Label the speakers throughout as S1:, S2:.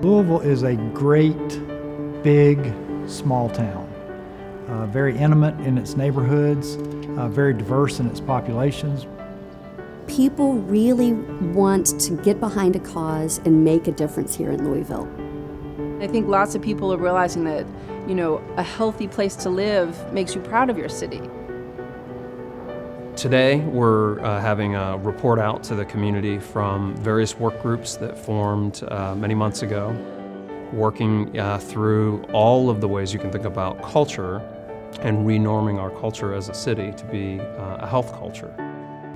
S1: Louisville is a great, big, small town. Very intimate in its neighborhoods, very diverse in its populations.
S2: People really want to get behind a cause and make a difference here in Louisville.
S3: I think lots of people are realizing that, a healthy place to live makes you proud of your city.
S4: Today, we're having a report out to the community from various work groups that formed many months ago, working through all of the ways you can think about culture and renorming our culture as a city to be a health culture.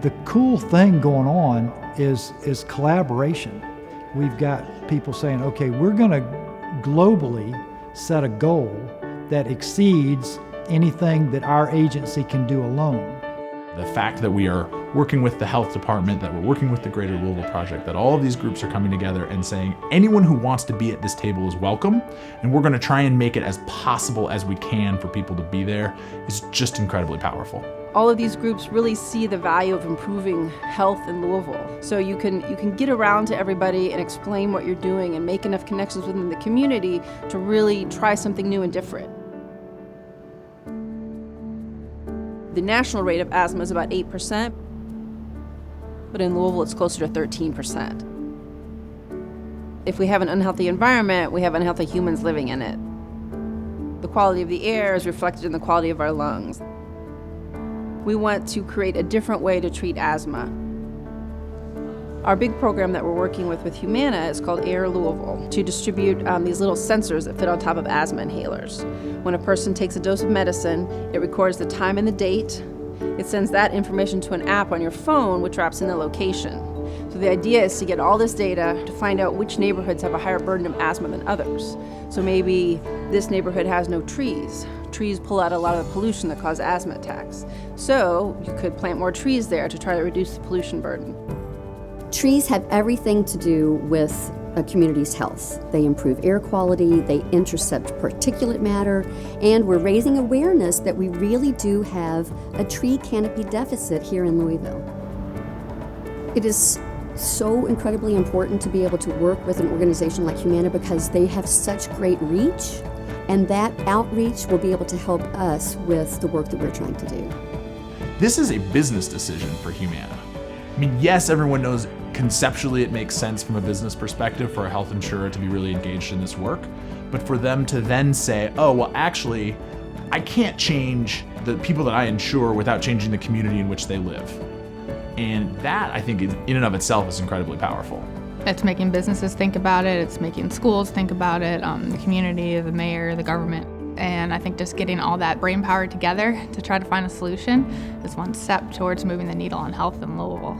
S1: The cool thing going on is collaboration. We've got people saying, okay, we're going to globally set a goal that exceeds anything that our agency can do alone.
S5: The fact that we are working with the health department, that we're working with the Greater Louisville Project, that all of these groups are coming together and saying anyone who wants to be at this table is welcome, and we're going to try and make it as possible as we can for people to be there, is just incredibly powerful.
S3: All of these groups really see the value of improving health in Louisville. So you can get around to everybody and explain what you're doing and make enough connections within the community to really try something new and different. The national rate of asthma is about 8%, but in Louisville it's closer to 13%. If we have an unhealthy environment, we have unhealthy humans living in it. The quality of the air is reflected in the quality of our lungs. We want to create a different way to treat asthma. Our big program that we're working with Humana is called Air Louisville to distribute these little sensors that fit on top of asthma inhalers. When a person takes a dose of medicine, it records the time and the date. It sends that information to an app on your phone, which wraps in the location. So the idea is to get all this data to find out which neighborhoods have a higher burden of asthma than others. So maybe this neighborhood has no trees. Trees pull out a lot of the pollution that causes asthma attacks. So you could plant more trees there to try to reduce the pollution burden.
S2: Trees have everything to do with a community's health. They improve air quality, they intercept particulate matter, and we're raising awareness that we really do have a tree canopy deficit here in Louisville. It is so incredibly important to be able to work with an organization like Humana because they have such great reach, and that outreach will be able to help us with the work that we're trying to do.
S5: This is a business decision for Humana. I mean, yes, everyone knows conceptually it makes sense from a business perspective for a health insurer to be really engaged in this work, but for them to then say, oh, well, actually, I can't change the people that I insure without changing the community in which they live. And that, I think, in and of itself is incredibly powerful.
S6: It's making businesses think about it, it's making schools think about it, the community, the mayor, the government. And I think just getting all that brain power together to try to find a solution is one step towards moving the needle on health in Louisville.